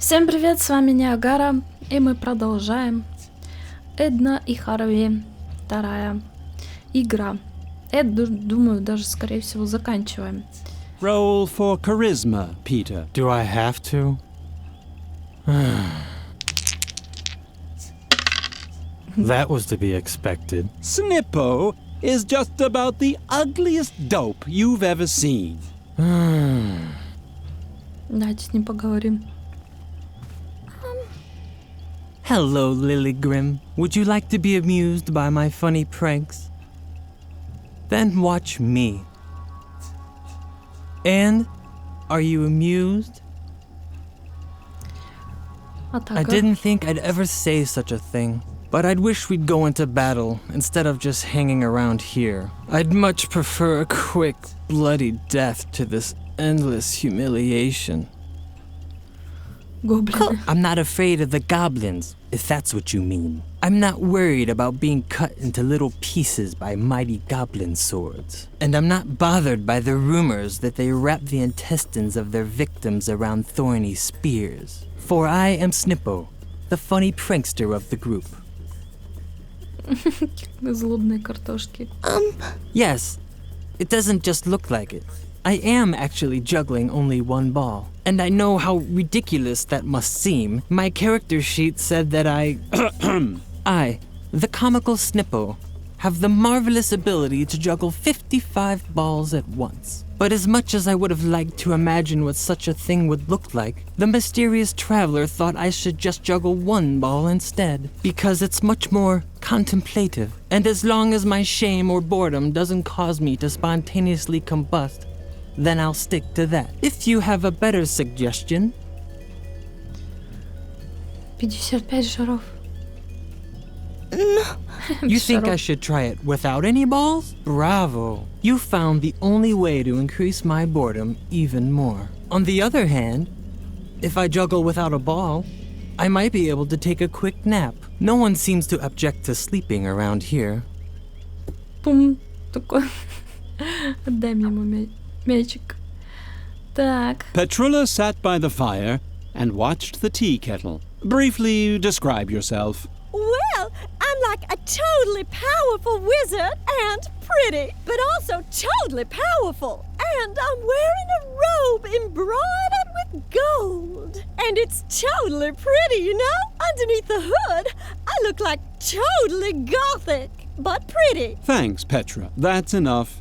Всем привет, с вами Niagara, и мы продолжаем. Эдна и Харви, вторая игра. Думаю, даже скорее всего заканчиваем. Roll for charisma, Peter. Do I have to? That was to be expected. Snippo is just about the ugliest dope you've ever seen. Давайте с ним поговорим. Hello, Lily Grim. Would you like to be amused by my funny pranks? Then watch me. And are you amused? I didn't think I'd ever say such a thing, but I'd wish we'd go into battle instead of just hanging around here. I'd much prefer a quick, bloody death to this endless humiliation. Гоблины. I'm not afraid of the goblins, if that's what you mean. I'm not worried about being cut into little pieces by mighty goblin swords. And I'm not bothered by the rumors that they wrap the intestines of their victims around thorny spears. For I am Snippo, the funny prankster of the group. Злобные картошки. Yes, it doesn't just look like it. I am actually juggling only one ball. And I know how ridiculous that must seem. My character sheet said that I, the comical Snippo, have the marvelous ability to juggle 55 balls at once. But as much as I would have liked to imagine what such a thing would look like, the mysterious traveler thought I should just juggle one ball instead, because it's much more contemplative. And as long as my shame or boredom doesn't cause me to spontaneously combust, then I'll stick to that. If you have a better suggestion. 55 шаров. You think I should try it without any balls? Bravo. You found the only way to increase my boredom even more. On the other hand, if I juggle without a ball, I might be able to take a quick nap. No one seems to object to sleeping around here. Пум. Такой. Отдай мне ему мячик. Так. Petrula sat by the fire and watched the tea kettle. Briefly describe yourself. Well, I'm like a totally powerful wizard and pretty, but also totally powerful. And I'm wearing a robe embroidered with gold. And it's totally pretty, you know? Underneath the hood, I look like totally gothic, but pretty. Thanks, Petra. That's enough.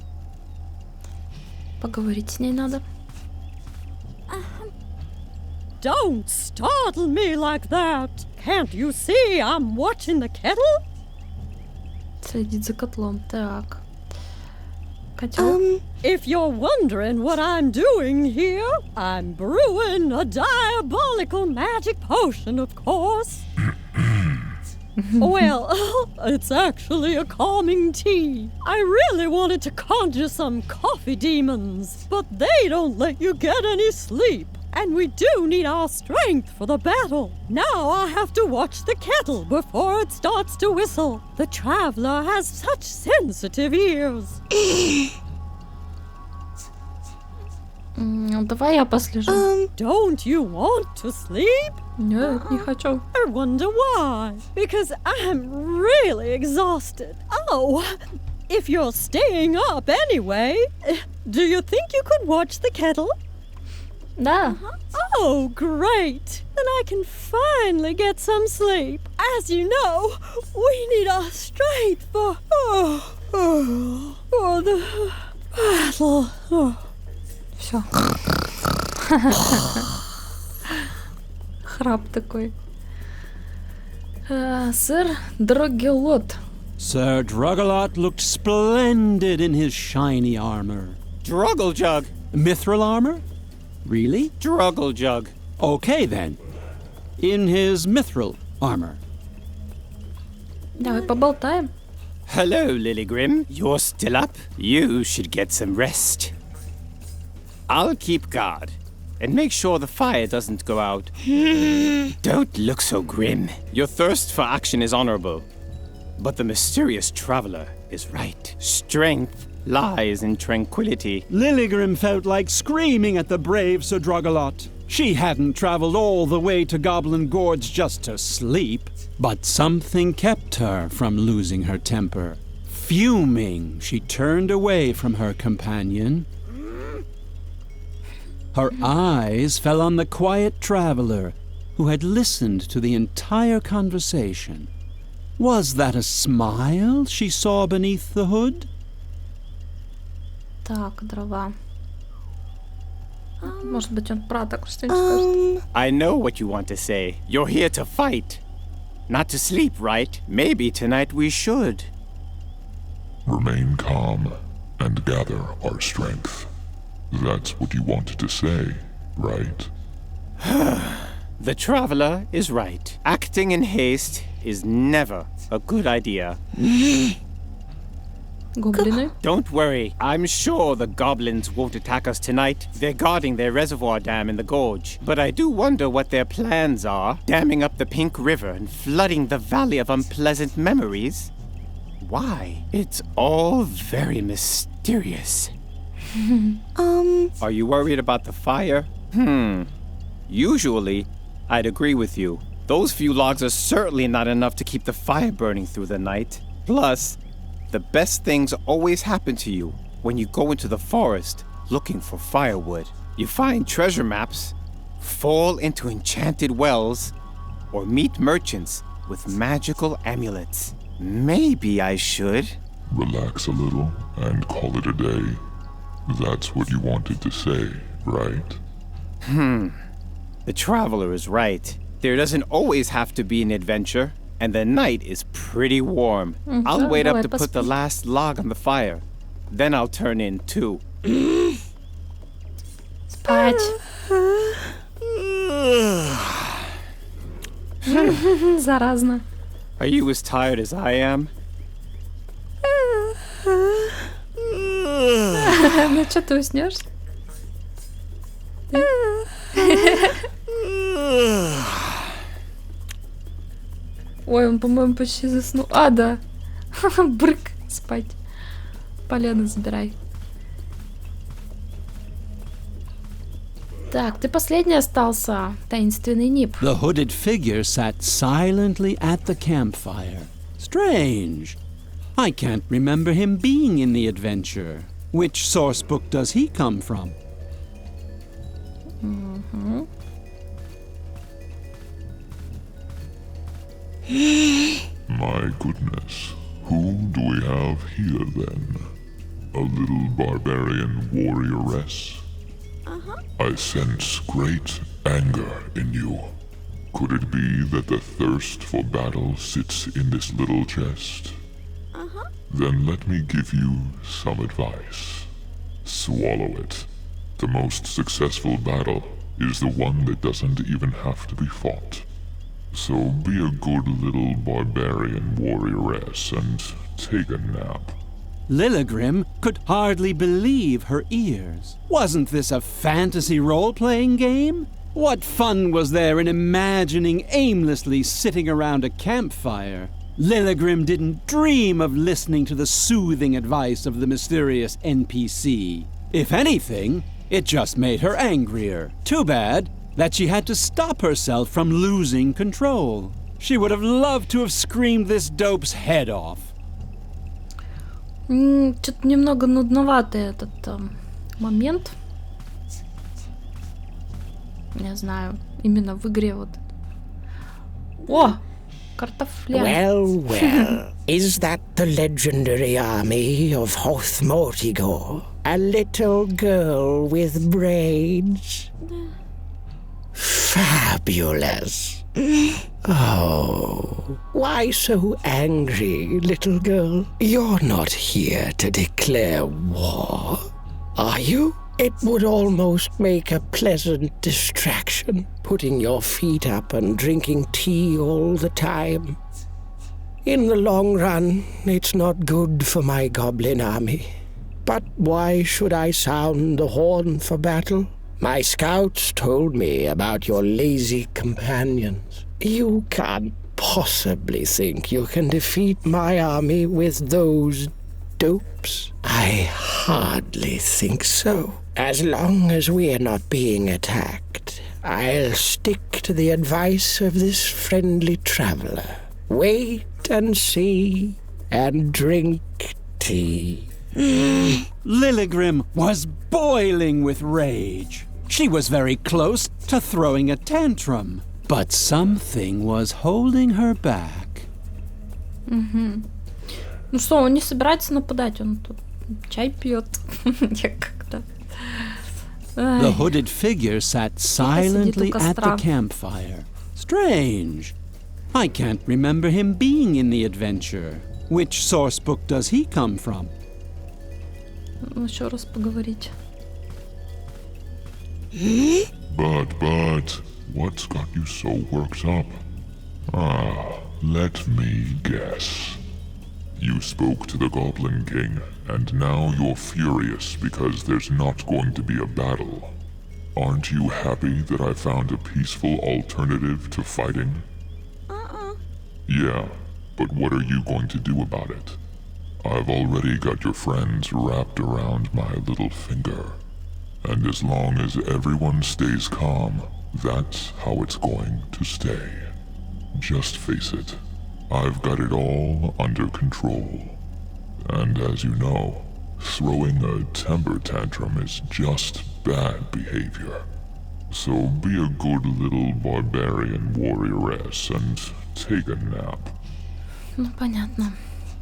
Поговорить с ней надо. Don't startle me like that. Can't you see I'm watching the kettle? Следить за котлом. Так. Котел. If you're wondering what I'm doing here, I'm brewing a diabolical magic potion, of course. Well, it's actually a calming tea. I really wanted to conjure some coffee demons, but they don't let you get any sleep. And we do need our strength for the battle. Now I have to watch the kettle before it starts to whistle. The traveler has such sensitive ears. Давай я послежу. Don't you want to sleep? Нет, не хочу. I wonder why. Because I'm really exhausted. Oh, if you're staying up anyway, do you think you could watch the kettle? Да. Oh, great. Then I can finally get some sleep. As you know, we need our strength for the battle. Все. Храп такой. Сэр Дрогелот. Sir Drugalot looked splendid in his shiny armor. Druggle-jug. Mithril armor? Really? Druggle-jug. Okay, then. In his mithril armor. Давай поболтаем. Hello, Lily Grim. You're still up? You should get some rest. I'll keep guard and make sure the fire doesn't go out. Don't look so grim. Your thirst for action is honorable, but the mysterious traveler is right. Strength lies in tranquility. Lilligrim felt like screaming at the brave Sir Drugalot. She hadn't traveled all the way to Goblin Gorge just to sleep, but something kept her from losing her temper. Fuming, she turned away from her companion. Her eyes fell on the quiet traveler who had listened to the entire conversation. Was that a smile she saw beneath the hood? Так, дрова. Может быть, он про так что-нибудь скажет. I know what you want to say. You're here to fight. Not to sleep, right? Maybe tonight we should. Remain calm and gather our strength. That's what you wanted to say, right? The traveler is right. Acting in haste is never a good idea. Гоблины. Don't worry, I'm sure the goblins won't attack us tonight. They're guarding their reservoir dam in the gorge. But I do wonder what their plans are. Damming up the Pink River and flooding the Valley of Unpleasant Memories? Why? It's all very mysterious. Are you worried about the fire? Usually, I'd agree with you. Those few logs are certainly not enough to keep the fire burning through the night. Plus, the best things always happen to you when you go into the forest looking for firewood. You find treasure maps, fall into enchanted wells, or meet merchants with magical amulets. Maybe I should. Relax a little and call it a day. That's what you wanted to say, right? The traveler is right. There doesn't always have to be an adventure, and the night is pretty warm. I'll wait up to put the last log on the fire. Then I'll turn in too. Спать. Заразно. Are you as tired as I am? Ну что, ты уснешь? Ой, он, по-моему, почти заснул. А, да. Брык, спать. Полено забирай. Так, ты последний остался, таинственный Нип. The hooded figure sat silently at the campfire. Strange. I can't remember him being in the adventure. Which source book does he come from? My goodness, who do we have here then? A little barbarian warrioress? I sense great anger in you. Could it be that the thirst for battle sits in this little chest? Then let me give you some advice. Swallow it. The most successful battle is the one that doesn't even have to be fought. So be a good little barbarian warrioress and take a nap. Lilligrim could hardly believe her ears. Wasn't this a fantasy role-playing game? What fun was there in imagining aimlessly sitting around a campfire? Lilligrim didn't dream of listening to the soothing advice of the mysterious NPC. If anything, it just made her angrier. Too bad that she had to stop herself from losing control. She would have loved to have screamed this dope's head off. Что-то немного нудноватый этот момент. Не знаю, именно в игре вот. О! Картофля. Well, is that the legendary army of Hoth Mortigor? A little girl with braids? Fabulous. Oh, why so angry, little girl? You're not here to declare war, are you? It would almost make a pleasant distraction, putting your feet up and drinking tea all the time. In the long run, it's not good for my goblin army. But why should I sound the horn for battle? My scouts told me about your lazy companions. You can't possibly think you can defeat my army with those dopes. I hardly think so. As long as we are not being attacked, I'll stick to the advice of this friendly traveler. Wait and see and drink tea. Lilligrim was boiling with rage. She was very close to throwing a tantrum, but something was holding her back. Ну что, он не собирается нападать, он тут чай пьет. Я как-то... The hooded figure sat silently at the campfire. Strange. I can't remember him being in the adventure. Which source book does he come from? Еще раз поговорить. But, what's got you so worked up? Let me guess. You spoke to the Goblin King, and now you're furious because there's not going to be a battle. Aren't you happy that I found a peaceful alternative to fighting? Yeah, but what are you going to do about it? I've already got your friends wrapped around my little finger. And as long as everyone stays calm, that's how it's going to stay. Just face it, I've got it all under control. And as you know, throwing a temper tantrum is just bad behavior. So be a good little barbarian warrioress and take a nap. Ну, понятно.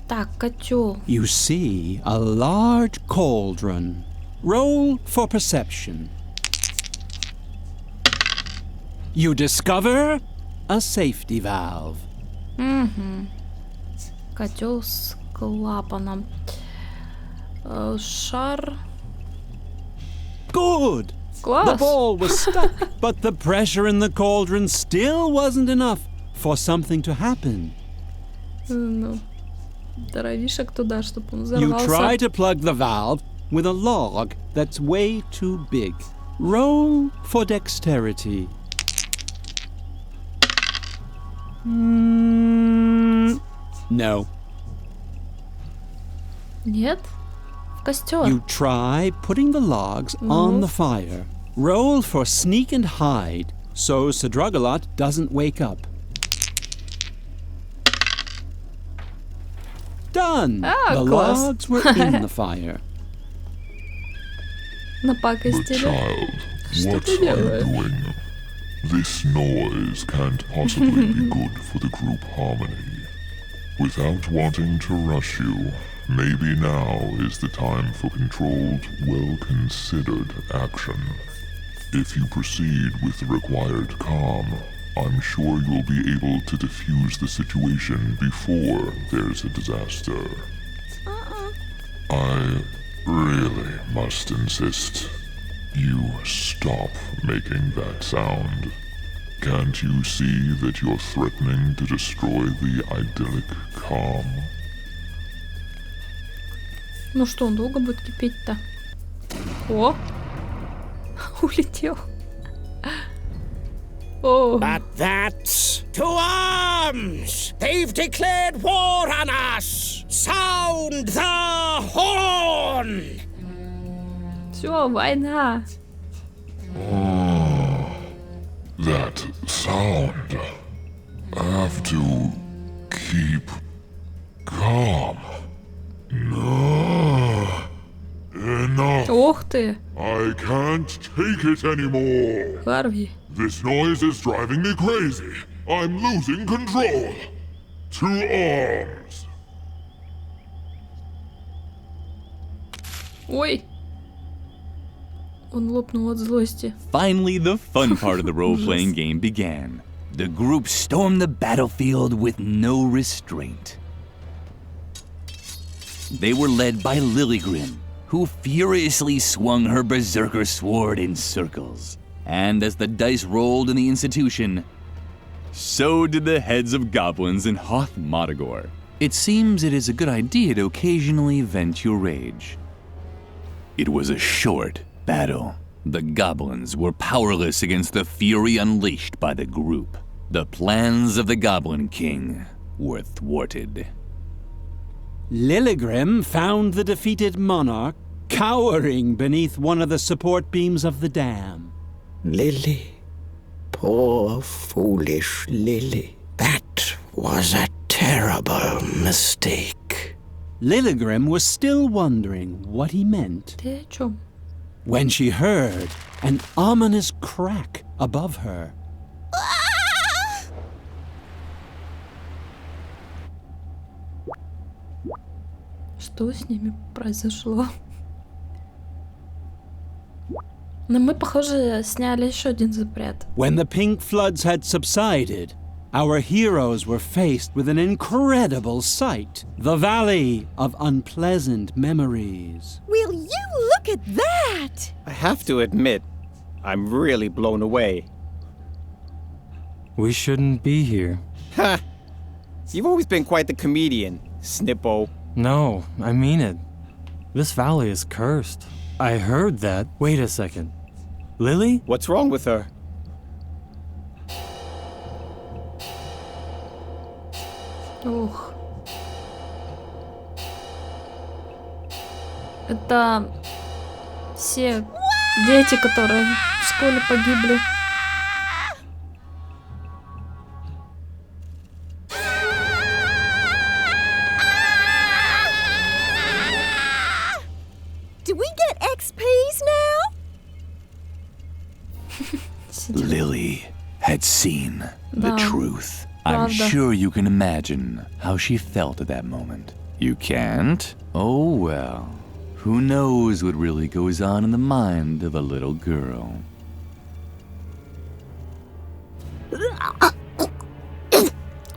Так, котел. You see a large cauldron. Roll for perception. You discover a safety valve. Котел с клапаном. Шар. Good! Класс! The ball was stuck, but the pressure in the cauldron still wasn't enough for something to happen. Ну, дровишек туда, чтобы он You взорвался. try to plug the valve with a log that's way too big. Roll for dexterity. No. Нет? В костер. You try putting the logs on the fire. Roll for sneak and hide so Sadragalot doesn't wake up. Done! The класс. logs were in the fire. The Напакостили. child, Что what ты are you делаешь? doing? This noise can't possibly be good for the group harmony. Without wanting to rush you, maybe now is the time for controlled, well-considered action. If you proceed with the required calm, I'm sure you'll be able to defuse the situation before there's a disaster. I really must insist you stop making that sound. Can't you see that you're threatening to destroy the idyllic calm? Ну что, он долго будет кипеть-то? О! Улетел. О! But that's to arms! They've declared war on us! Sound the horn! Все, война. That sound. I have to keep calm. No. Enough. Ох ты, I can't take it anymore. Харви. This noise is driving me crazy. I'm losing control. To arms. Ой. Он лопнул от злости. Finally, the fun part of the role-playing game began. The group stormed the battlefield with no restraint. They were led by Lilligrim, who furiously swung her berserker sword in circles. And as the dice rolled in the institution, so did the heads of goblins in Hoth Modagor. It seems it is a good idea to occasionally vent your rage. It was a short battle. The goblins were powerless against the fury unleashed by the group. The plans of the Goblin King were thwarted. Lilligrim found the defeated monarch cowering beneath one of the support beams of the dam. Lily, Poor, foolish Lily. That was a terrible mistake. Lilligrim was still wondering what he meant Ты о чем? when she heard an ominous crack above her. Что с ними произошло? Но мы, похоже, сняли еще один запрет. When the pink floods had subsided, our heroes were faced with an incredible sight. The Valley of Unpleasant Memories. Will you look at that? I have to admit, I'm really blown away. We shouldn't be here. Ha! You've always been quite the comedian, Snippo. No, I mean it. This valley is cursed. I heard that. Wait a second. Lily? What's wrong with her? Ух. Это все дети, которые в школе погибли. Do we get XPs now? Lily had seen the Да. truth. I'm Правда. sure you can imagine how she felt at that moment. You can't? Oh well. Who knows what really goes on in the mind of a little girl?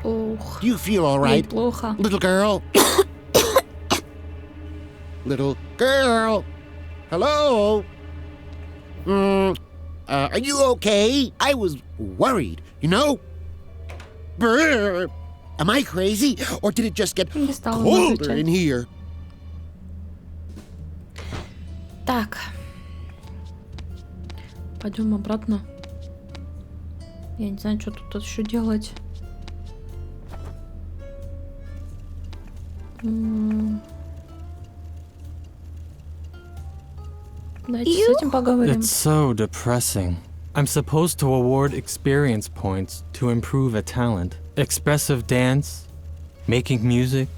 Ух, Do you feel all right, неплохо. little girl? Little girl? Hello? Are you okay? I was worried, you know? Brr. Am I crazy? Or did it just get Не стала colder выключать. in here? Так. Пойдем обратно. Я не знаю, что тут еще делать. Давайте с этим поговорим. It's so depressing. I'm supposed to award experience points to improve a talent. Expressive dance, making music,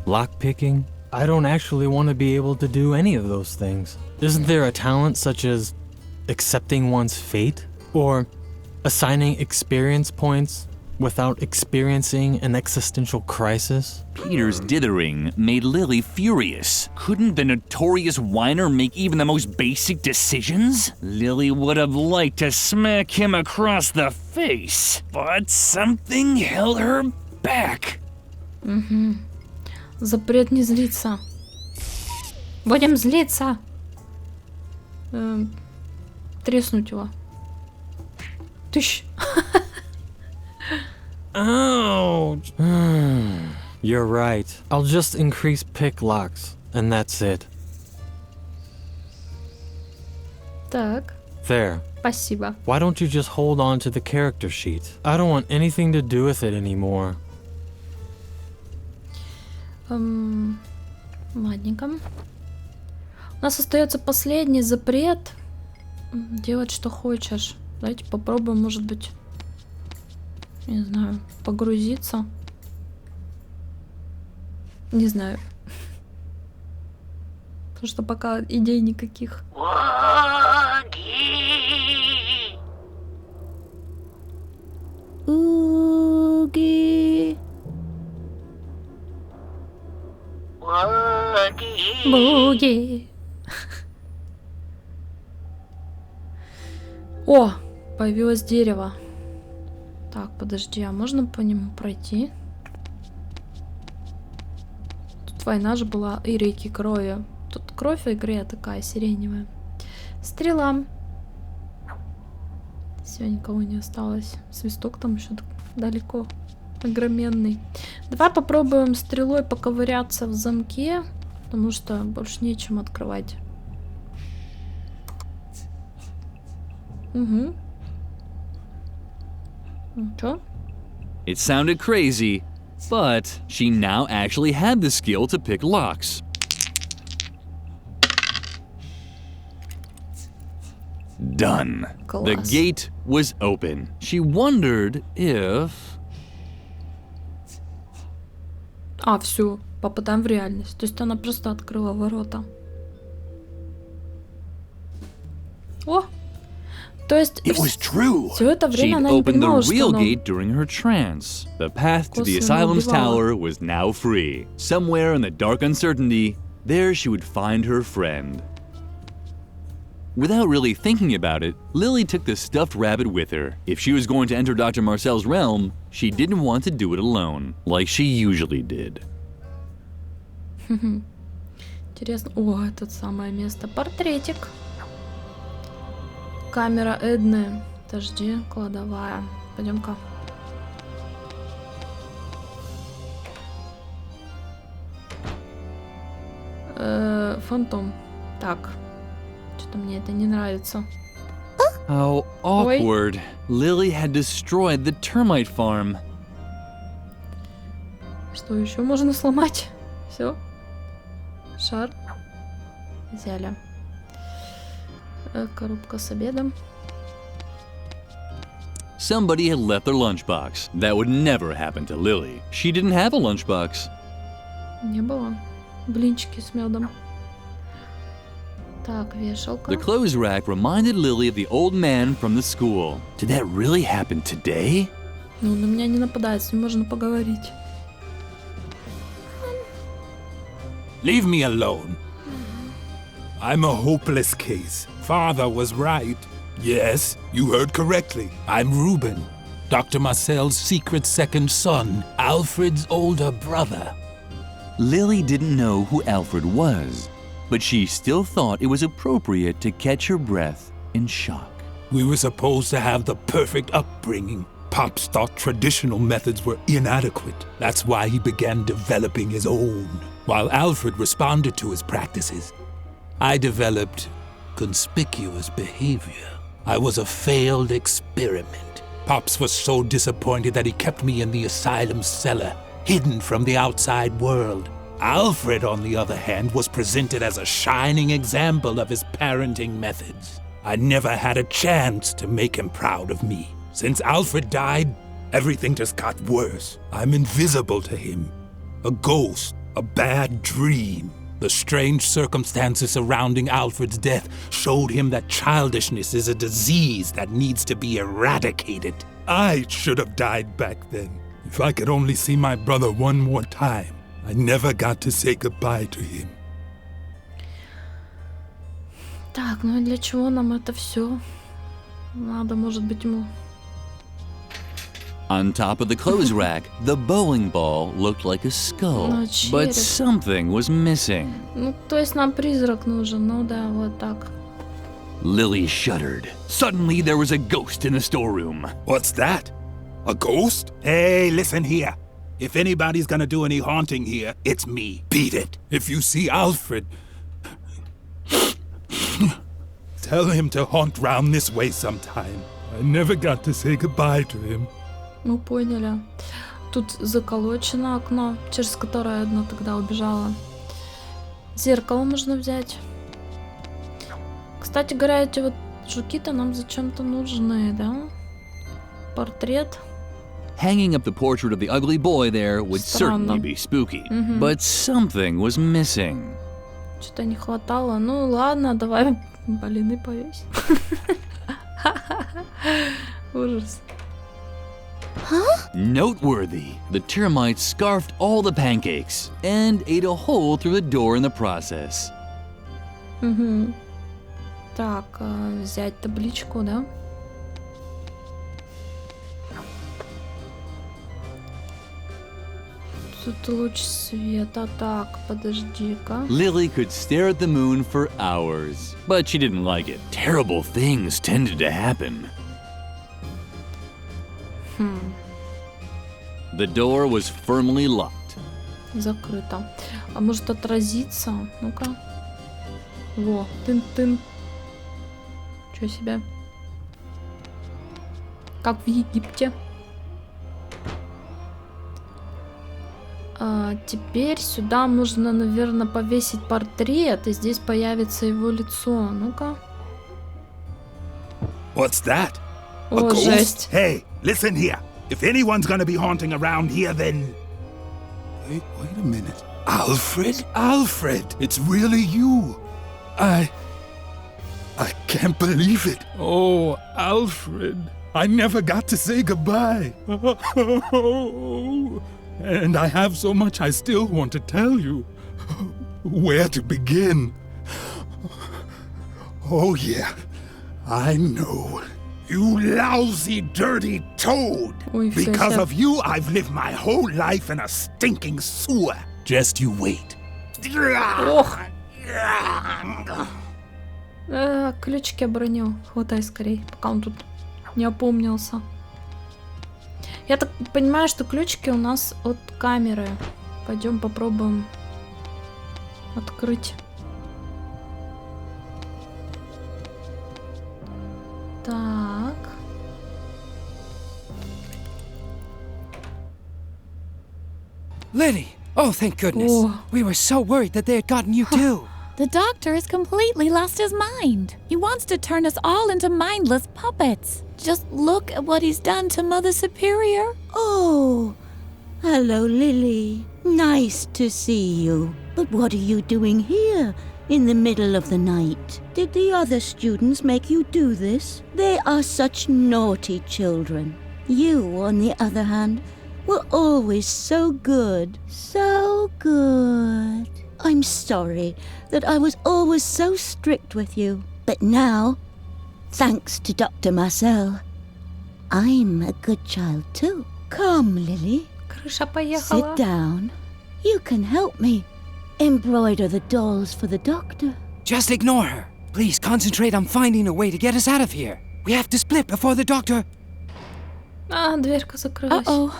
lockpicking. I don't actually want to be able to do any of those things. Isn't there a talent such as accepting one's fate? Or assigning experience points without experiencing an existential crisis? Peter's dithering made Lily furious. Couldn't the notorious whiner make even the most basic decisions? Lily would have liked to smack him across the face, but something held her back. Запрет не злиться. Будем злиться. Треснуть его. Тыщ. Ouch! You're right. I'll just increase pick locks, and that's it. Так, There. спасибо. Why don't you just hold on to the character sheet? I don't want anything to do with it anymore. Ладненько. У нас остается последний запрет. Делать, что хочешь. Давайте попробуем, может быть, не знаю, погрузиться. Не знаю. Потому что пока идей никаких. Уги. Буги. О, появилось дерево. Так, подожди, а можно по нему пройти? Тут война же была и реки крови. Тут кровь в игре такая сиреневая. Стрела. Все, никого не осталось. Свисток там еще далеко. Огроменный. Давай попробуем стрелой поковыряться в замке, потому что больше нечем открывать. Угу. Ну, чё? It sounded crazy, but she now actually had the skill to pick locks. Done. Class. The gate was open. She wondered if... А, все, попадаем в реальность. То есть она просто открыла ворота. О! То есть It was true. все это время She'd она не opened the понимала, что real она... gate during her trance. The path to the Косвенно asylum's убивала. tower was now free. Somewhere in the dark uncertainty, there she would find her friend. Without really thinking about it, Lily took the stuffed rabbit with her. If she was going to enter Dr. Marcel's realm, she didn't want to do it alone, like she usually did. Интересно. О, это самое место. Портретик. Камера Эдны. Подожди, кладовая. Пойдем-ка. Фантом. Так. Что-то мне это не нравится. How awkward. Lily had destroyed the termite farm. Что еще можно сломать? Все. Шар. Взяли. Коробка с обедом. Somebody had left their lunchbox. That would never happen to Lily. She didn't have a lunchbox. Не было. Блинчики с медом. Так, вешалка. The clothes rack reminded Lily of the old man from the school. Did that really happen today? Ну, на меня не нападает, с ним можно поговорить. Leave me alone. I'm a hopeless case. Father was right. Yes, you heard correctly. I'm Reuben, Dr. Marcel's secret second son, Alfred's older brother. Lily didn't know who Alfred was, but she still thought it was appropriate to catch her breath in shock. We were supposed to have the perfect upbringing. Pops thought traditional methods were inadequate. That's why he began developing his own, while Alfred responded to his practices. I developed conspicuous behavior. I was a failed experiment. Pops was so disappointed that he kept me in the asylum cellar, hidden from the outside world. Alfred, on the other hand, was presented as a shining example of his parenting methods. I never had a chance to make him proud of me. Since Alfred died, everything just got worse. I'm invisible to him. A ghost, a bad dream. The strange circumstances surrounding Alfred's death showed him that childishness is a disease that needs to be eradicated. I should have died back then. If I could only see my brother one more time. I never got to say goodbye to him. Так, ну и для чего нам это все? Надо, может быть, ему... On top of the clothes rack, the bowling ball looked like a skull, Ну, but череп. something was missing. Ну, то есть нам призрак нужен. Ну да, вот так. Lily shuddered. Suddenly, there was a ghost in the storeroom. What's that? A ghost? Hey, listen here. If anybody's gonna do any haunting here, it's me. Beat it. If you see Alfred, tell him to haunt round this way sometime. I never got to say goodbye to him. Ну, поняли. Тут заколочено окно, через которое одна тогда убежала. Зеркало можно взять. Кстати говоря, эти вот жуки-то нам зачем-то нужны, да? Портрет. Hanging up the portrait of the ugly boy there would certainly be spooky, but something was missing. Что-то не хватало. Ну, ладно, давай блины повесь. Ужас. Noteworthy, the termites scarfed all the pancakes and ate a hole through the door in the process. Угу. Так, взять табличку, да? Тут луч света. Так, подожди-ка. Lily could stare at the moon for hours, but she didn't like it. Terrible things tended to happen. The door was firmly locked. Закрыто. А может отразиться? Ну-ка. Во, тын-тын. Чё себе? Как в Египте. Теперь сюда можно, наверное, повесить портрет, и здесь появится его лицо. Ну-ка. What's that? О, жесть. Hey, listen here. If anyone's gonna be haunting around here, then... Wait a minute. Alfred? Alfred, it's really you. I can't believe it. Oh, Alfred. I never got to say goodbye. And I have so much I still want to tell you. Where to begin? Oh, yeah. I know. You lousy, dirty toad! Ой, всё, Because всё. of you, I've lived my whole life in a stinking sewer. Just you wait. Ох. Ключики обронил. Хватай скорей, пока он тут не опомнился. Я так понимаю, что ключики у нас от камеры. Пойдем попробуем открыть. Так. Lily! Oh, thank goodness. Oh. We were so worried that they had gotten you too. The doctor has completely lost his mind. He wants to turn us all into mindless puppets. Just look at what he's done to Mother Superior. Oh, hello, Lily. Nice to see you. But what are you doing here in the middle of the night? Did the other students make you do this? They are such naughty children. You, on the other hand, were always so good. So good. I'm sorry that I was always so strict with you. But now, thanks to Dr. Marcel, I'm a good child too. Come, Lily. Крыша поехала. Sit down. You can help me embroider the dolls for the doctor. Just ignore her. Please concentrate on finding a way to get us out of here. We have to split before the doctor... Дверка закрылась. Uh-oh.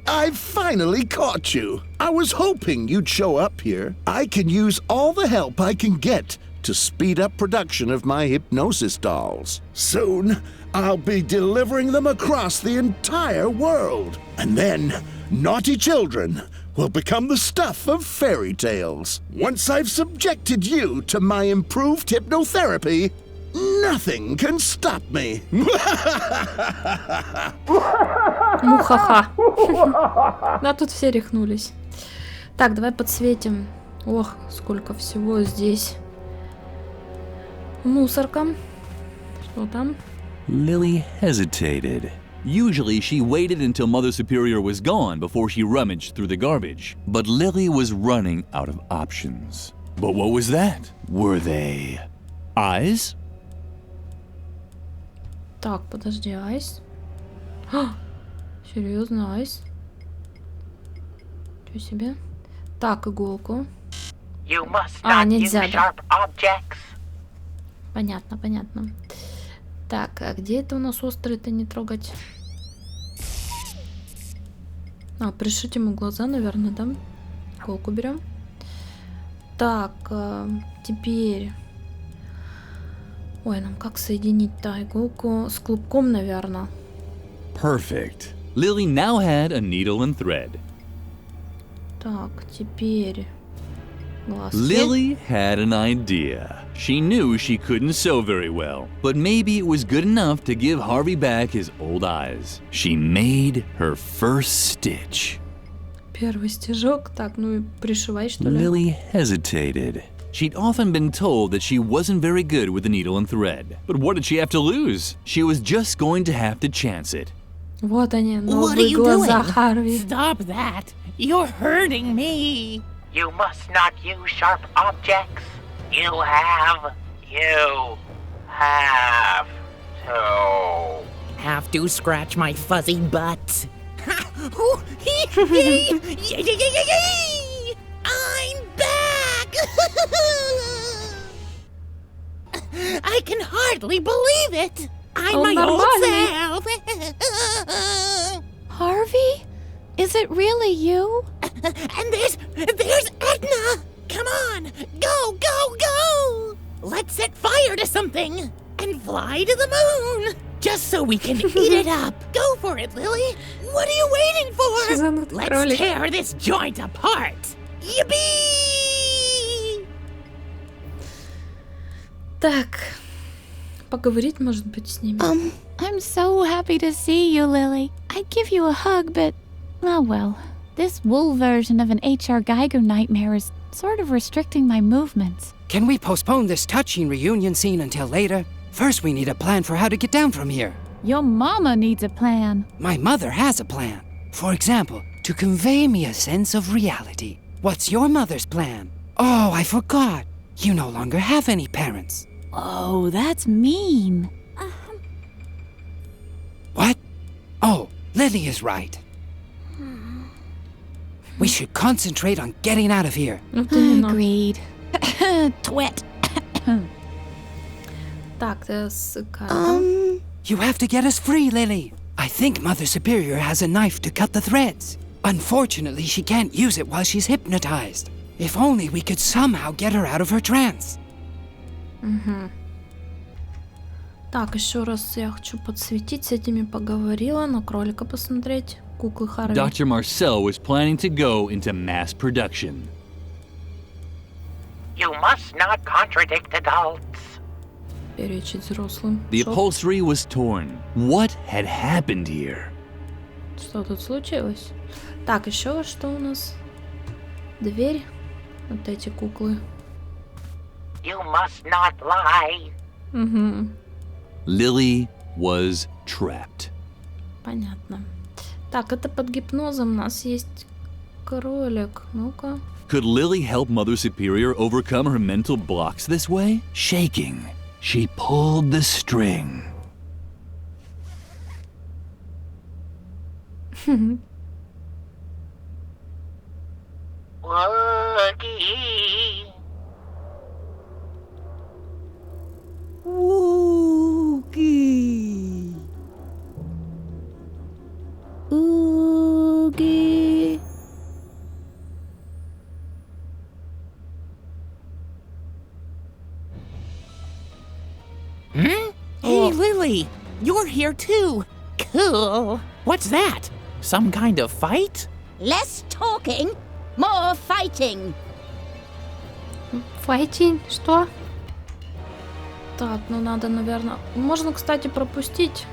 I've finally caught you. I was hoping you'd show up here. I can use all the help I can get to speed up production of my hypnosis dolls. Soon, I'll be delivering them across the entire world. And then, naughty children will become the stuff of fairy tales. Once I've subjected you to my improved hypnotherapy, nothing can stop me. Мухаха. Да, тут все рехнулись. Так, давай подсветим. Ох, сколько всего здесь. Мусорка. Что там? Lily hesitated. Usually she waited until Mother Superior was gone before she rummaged through the garbage. But Lily was running out of options. But what was that? Were they eyes? Так, подожди, айс. Серьезно, айс? Чё себе? Так, иголку. Нельзя, да. Понятно, понятно. Так, а где это у нас острый-то не трогать? Пришить ему глаза, наверное, да? Иголку берем. Так, теперь... Ой, нам как соединить-то иголку с клубком, наверное? Perfect. Lily now had a needle and thread. Так, теперь... глазки. Lily had an idea. She knew she couldn't sew very well, but maybe it was good enough to give Harvey back his old eyes. She made her first stitch. Первый стежок. Так, ну и пришивай, что ли? Lily hesitated. She'd often been told that she wasn't very good with the needle and thread. But what did she have to lose? She was just going to have to chance it. Вот они, новые глаза Харви. Stop that. You're hurting me. You must not use sharp objects. You have to. Have to scratch my fuzzy butt. I'm back! I can hardly believe it. I'm my old self. Harvey? Is it really you? And there's Edna! Come on! Go, go, go! Let's set fire to something and fly to the moon! Just so we can eat it up. Go for it, Lily! What are you waiting for? Let's tear this joint apart! Yippee! Так, Поговорить, может быть, с ними. I'm so happy to see you, Lily. I'd give you a hug, but... Oh well. This wool version of an H.R. Geiger nightmare is sort of restricting my movements. Can we postpone this touching reunion scene until later? First, we need a plan for how to get down from here. Your mama needs a plan. My mother has a plan. For example, to convey me a sense of reality. What's your mother's plan? Oh, I forgot. You no longer have any parents. Oh, that's mean. What? Oh, Lily is right. We should concentrate on getting out of here. Agreed. Twit. Так, с картом. You have to get us free, Lily. I think Mother Superior has a knife to cut the threads. Unfortunately, she can't use it while she's hypnotized. If only we could somehow get her out of her trance. Так, еще раз я хочу подсветить, с этими поговорила, на кролика посмотреть, куклы Харви. Dr. Marcel was planning to go into mass production. You must not contradict adults. Перечить взрослым. The Шок. upholstery was torn. What had happened here? Что тут случилось? Так, еще что у нас? Дверь. Вот эти куклы. You must not lie. Угу. Lily was trapped. Понятно. Так, это под гипнозом. У нас есть кролик. Ну-ка. Could Lily help Mother Superior overcome her mental blocks this way? Shaking, she pulled the string. Woogie. Oogie. Oogie. Hey, Lily, you're here too. Cool. What's that? Some kind of fight? Less talking, more fighting. Файтинг? Что? Так, ну надо, наверное... Можно, кстати, пропустить.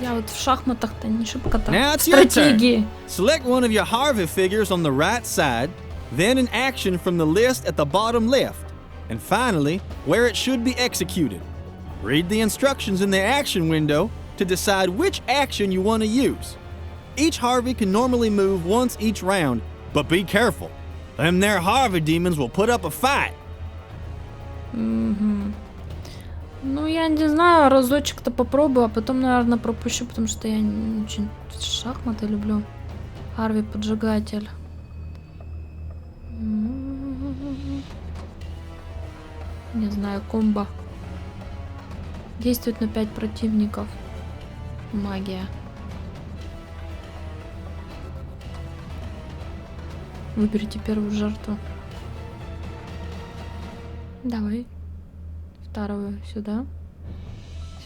Я вот в шахматах-то не шибко-то. Now it's your turn. Стратегии. Select one of your Harvey figures on the right side, then an action from the list at the bottom left, and finally, where it should be executed. Read the instructions in the action window to decide which action you want to use. Each Harvey can normally move once each round, but be careful. Them there Harvey demons will put up a fight. Угу. Ну, я не знаю, разочек-то попробую, а потом, наверное, пропущу, потому что я не очень шахматы люблю. Харви поджигатель. Не знаю, комбо. Действует на 5 противников. Магия. Выберите первую жертву. Давай. Вторую сюда.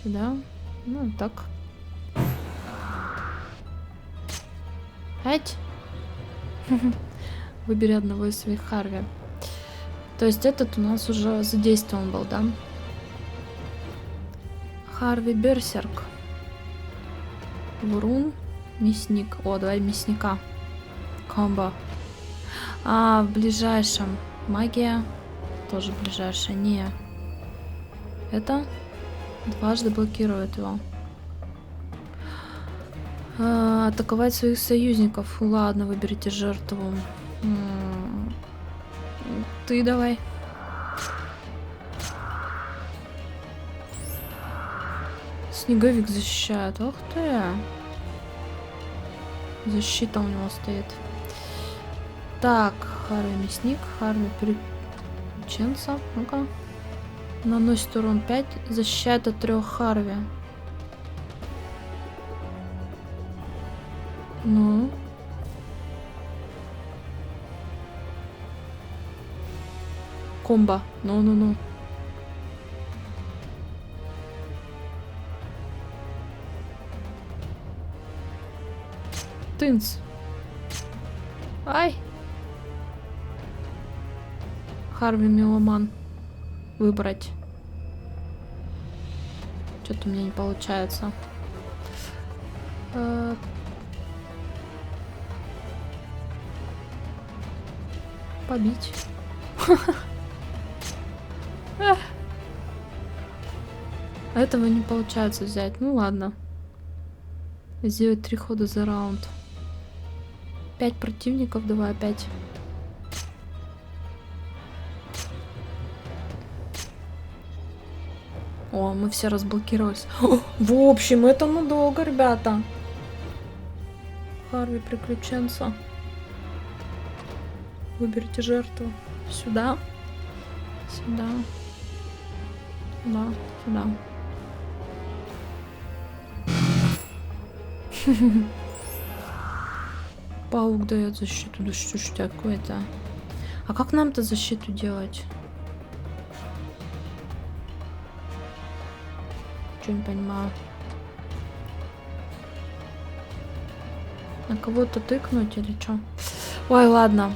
Сюда. Ну, так. Ать. Выбери одного из своих Харви. То есть этот у нас уже задействован был, да? Харви Берсерк. Врун. Мясник. О, давай мясника. Комбо. А, в ближайшем. Магия. Тоже ближайшая. Не. Это дважды блокирует его. Атаковать своих союзников. Ладно, выберите жертву. Ты давай. Снеговик защищает. Ох ты. Защита у него стоит. Так, Харви мясник, Харви приключенца. Ну-ка. Наносит урон 5, защищает от 3 Харви. Ну. Комбо. Ну-ну-ну. Тынц. Ай. Харви меломан. Выбрать. Что-то у меня не получается. Побить. Этого не получается взять. Ну ладно. Сделать 3 хода за раунд. 5 противников, давай опять. О, мы все разблокировались. О, в общем, это надолго, ребята. Харви, приключенца. Выберите жертву. Сюда. Сюда. Сюда. Сюда. Паук дает защиту. Да что ж такое-то? А как нам-то защиту делать? Чё не понимаю. На кого-то тыкнуть или что? Ой, ладно.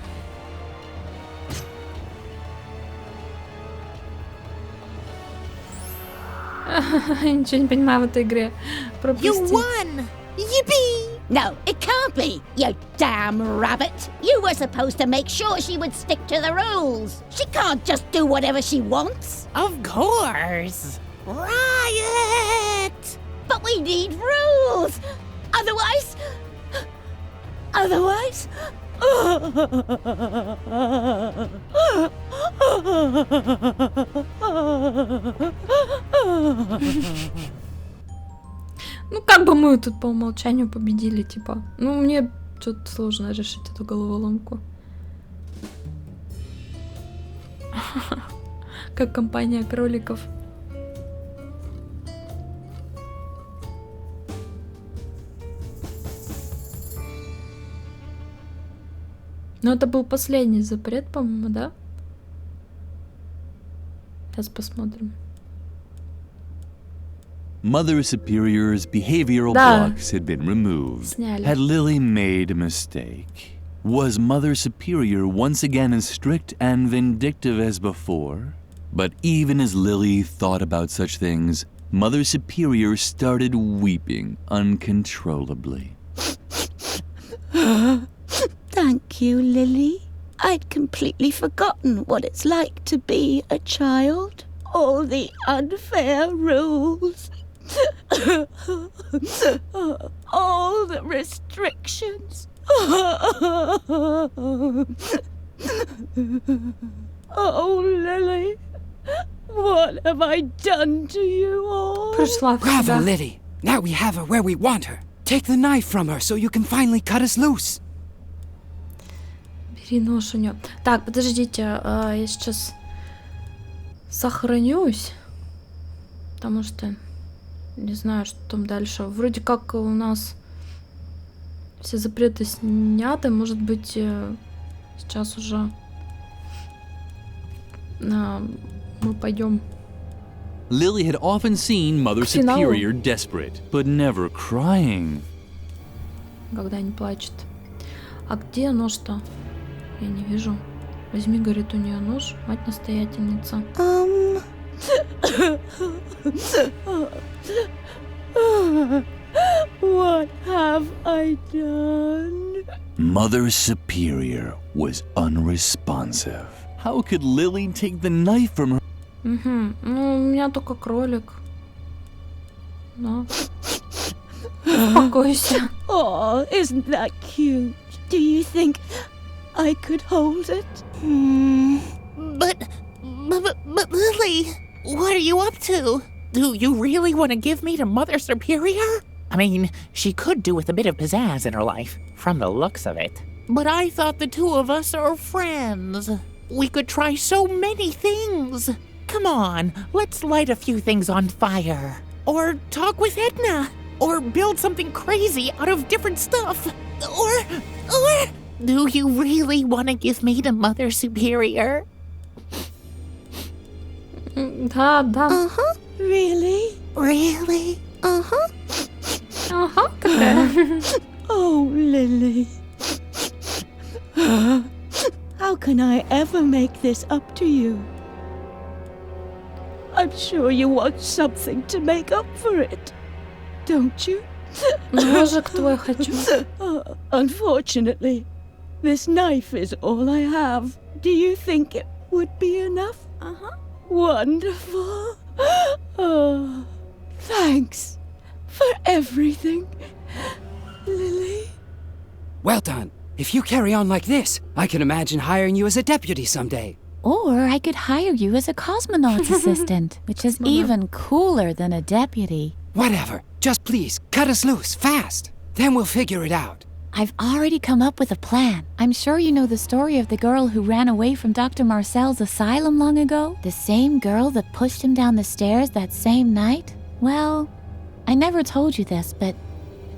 Ничего не понимаю в этой игре. You won! Yippee! No, it can't be, you damn rabbit. You were supposed to make sure she would stick to the rules. She can't just do whatever she wants. Of course! Riot! But we need rules! Otherwise... Otherwise... Ну, как бы мы тут по умолчанию победили, типа. Ну, мне что-то сложно решить эту головоломку. Как компания кроликов. Но это был последний запрет, по-моему, да? Сейчас посмотрим. Mother Superior's behavioral blocks had been removed. Сняли. Had Lily made a mistake? Was Mother Superior once again as strict and vindictive as before? But even as Lily thought about such things, Mother Superior started weeping uncontrollably. Thank you, Lily. I'd completely forgotten what it's like to be a child. All the unfair rules. All the restrictions. Oh, Lily. What have I done to you all? Bravo, Lily. Now we have her where we want her. Take the knife from her so you can finally cut us loose. Бери нож у нее. Так, подождите, я сейчас сохранюсь, потому что не знаю, что там дальше. Вроде как у нас все запреты сняты, может быть, сейчас уже мы пойдем. Lily had often seen Mother Superior desperate, but never crying. Когда не плачет. А где нож-то? Я не вижу. Возьми, говорит, у нее нож, мать-настоятельница. What have I done? Mother Superior was unresponsive. How could Lily take the knife from her? Угу. Ну, у меня только кролик. Да. Успокойся. Oh, isn't that cute? Do you think I could hold it? But Lily, what are you up to? Do you really want to give me to Mother Superior? I mean, she could do with a bit of pizzazz in her life, from the looks of it. But I thought the two of us are friends. We could try so many things. Come on, let's light a few things on fire. Or talk with Edna. Or build something crazy out of different stuff. Or... Do you really want to give me to Mother Superior? Да. Uh-huh. Really? Really? Uh-huh. Ага, какая. Oh, Lily. How can I ever make this up to you? I'm sure you want something to make up for it, don't you? Ножик твой хочу. Unfortunately, this knife is all I have. Do you think it would be enough? Wonderful. Oh, thanks for everything, Lily. Well done. If you carry on like this, I can imagine hiring you as a deputy someday. Or I could hire you as a cosmonaut's assistant, which is even cooler than a deputy. Whatever. Just please, cut us loose, fast. Then we'll figure it out. I've already come up with a plan. I'm sure you know the story of the girl who ran away from Dr. Marcel's asylum long ago? The same girl that pushed him down the stairs that same night? Well, I never told you this, but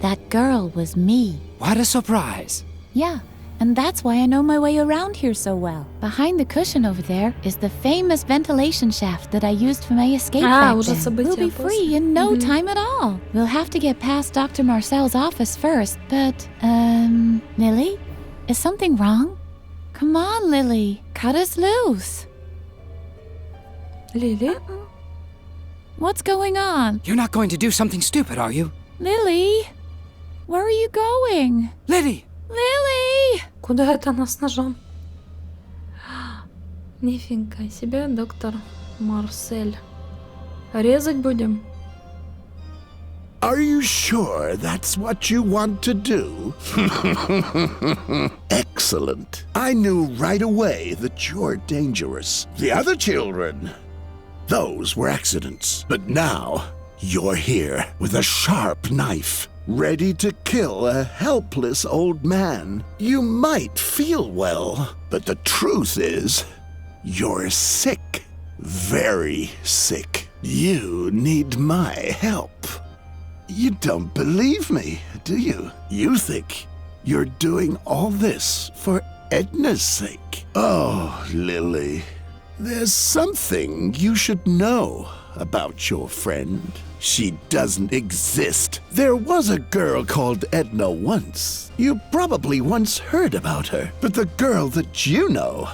that girl was me. What a surprise. Yeah, and that's why I know my way around here so well. Behind the cushion over there is the famous ventilation shaft that I used for my escape back then. We'll be free in no time at all. We'll have to get past Dr. Marcel's office first, but, Lily? Is something wrong? Come on, Lily. Cut us loose. Lily? What's going on? You're not going to do something stupid, are you? Lily? Where are you going? Lily! Lily! Куда это она с ножом? Нифига себе, доктор Марсель. Резать будем? Are you sure that's what you want to do? Excellent. I knew right away that you're dangerous. The other children, those were accidents. But now, you're here with a sharp knife, ready to kill a helpless old man. You might feel well, but the truth is, you're sick. Very sick. You need my help. You don't believe me, do you? You think you're doing all this for Edna's sake. Oh, Lily, there's something you should know about your friend. She doesn't exist. There was a girl called Edna once. You probably once heard about her, but the girl that you know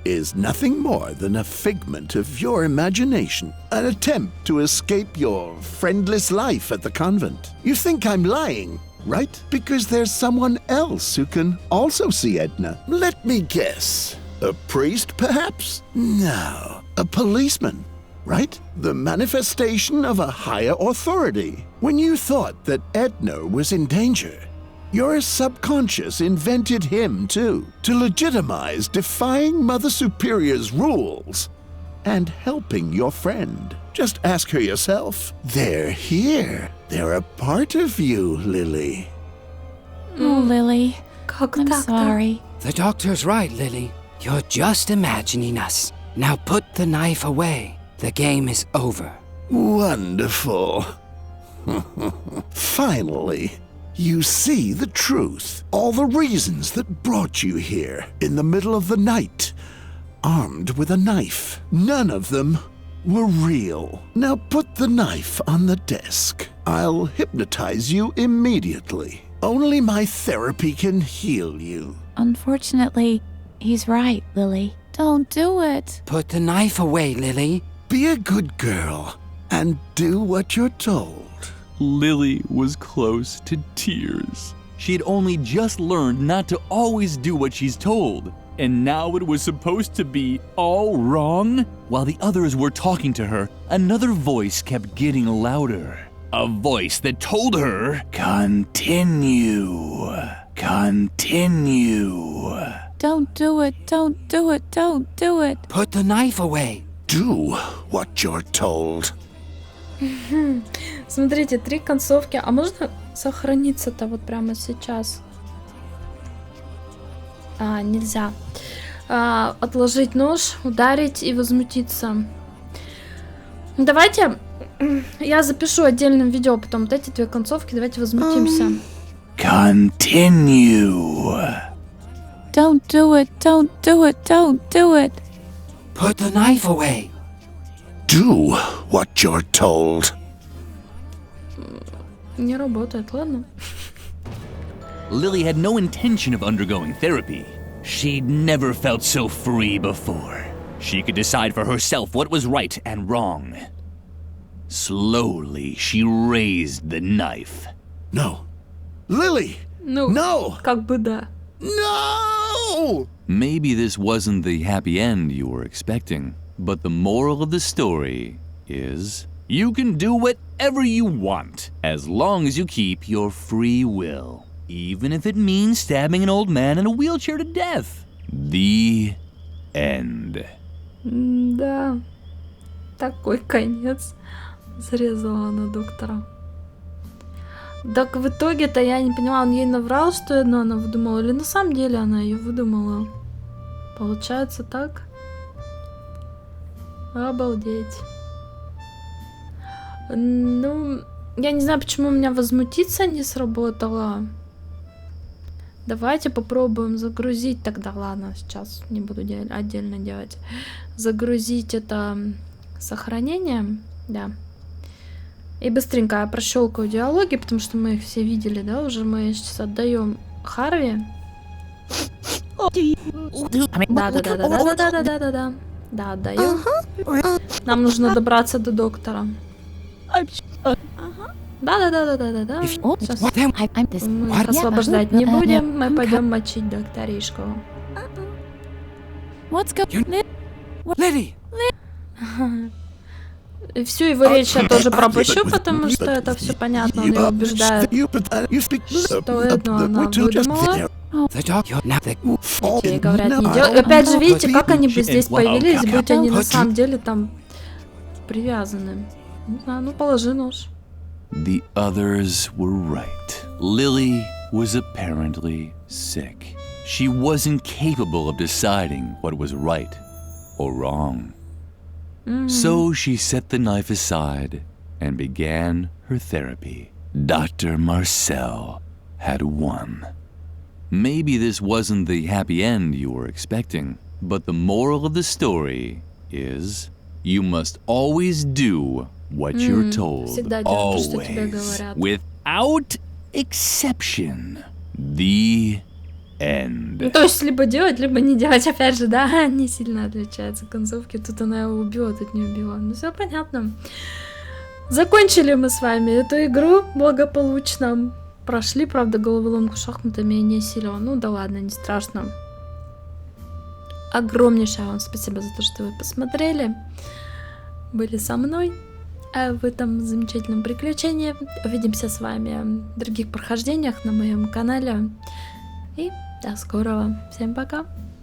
is nothing more than a figment of your imagination, an attempt to escape your friendless life at the convent. You think I'm lying, right? Because there's someone else who can also see Edna. Let me guess. A priest, perhaps? No, a policeman. Right? The manifestation of a higher authority. When you thought that Edna was in danger, your subconscious invented him too, to legitimize defying Mother Superior's rules and helping your friend. Just ask her yourself. They're here. They're a part of you, Lily. Oh, Lily. I'm sorry. The doctor's right, Lily. You're just imagining us. Now put the knife away. The game is over. Wonderful. Finally, you see the truth. All the reasons that brought you here in the middle of the night, armed with a knife. None of them were real. Now put the knife on the desk. I'll hypnotize you immediately. Only my therapy can heal you. Unfortunately, he's right, Lily. Don't do it. Put the knife away, Lily. Be a good girl and do what you're told. Lily was close to tears. She had only just learned not to always do what she's told, and now it was supposed to be all wrong? While the others were talking to her, another voice kept getting louder. A voice that told her, "Continue. Continue." Don't do it, don't do it, don't do it. Put the knife away. Do what you're told. Смотрите, 3 концовки. А можно сохраниться-то вот прямо сейчас? Нельзя. Отложить нож, ударить и возмутиться. Давайте я запишу отдельным видео потом вот эти 2 концовки. Давайте возмутимся. Continue. Don't do it, don't do it, don't do it. Put the knife away. Do what you're told. Не работает, ладно? Lily had no intention of undergoing therapy. She'd never felt so free before. She could decide for herself what was right and wrong. Slowly, she raised the knife. No. Lily! Ну, no! Как бы да. No! Maybe this wasn't the happy end you were expecting, but the moral of the story is you can do whatever you want as long as you keep your free will, even if it means stabbing an old man in a wheelchair to death. The end. Да, такой конец. Зарезала она доктора. Так в итоге-то я не поняла, он ей наврал, что Эдну она выдумала, или на самом деле она ее выдумала? Получается так? Обалдеть. Ну, я не знаю, почему у меня возмутиться не сработало. Давайте попробуем загрузить тогда. Ладно, сейчас не буду отдельно делать. Загрузить это сохранение. Да. И быстренько я прощелкаю диалоги, потому что мы их все видели, да? Уже мы сейчас отдаем Харви. Да. Да, отдаю. Нам нужно добраться до доктора. Да. Сейчас мы их освобождать не будем, мы пойдем мочить докторишку. Lily! Всю его речь я тоже пропущу, потому что это все понятно. Он ее убеждает, что Эдну она выдумала. Детей говорят, не делай. Опять же, видите, как они бы здесь появились, будь они на самом деле там привязаны. Не знаю, ну положи нож. The others were right. Lily was apparently sick. She wasn't capable of deciding what was right or wrong. So she set the knife aside and began her therapy. Dr. Marcel had won. Maybe this wasn't the happy end you were expecting, but the moral of the story is you must always do what you're told. Always. Without exception. The end. Ну, то есть либо делать, либо не делать. Опять же, да, не сильно отличаются концовки. Тут она его убила, тут не убила. Ну, все понятно. Закончили мы с вами эту игру благополучно. Прошли, правда, головоломку шахматами не сильно. Ну да ладно, не страшно. Огромнейшее вам спасибо за то, что вы посмотрели. Были со мной в этом замечательном приключении. Увидимся с вами в других прохождениях на моем канале. И до скорого. Всем пока.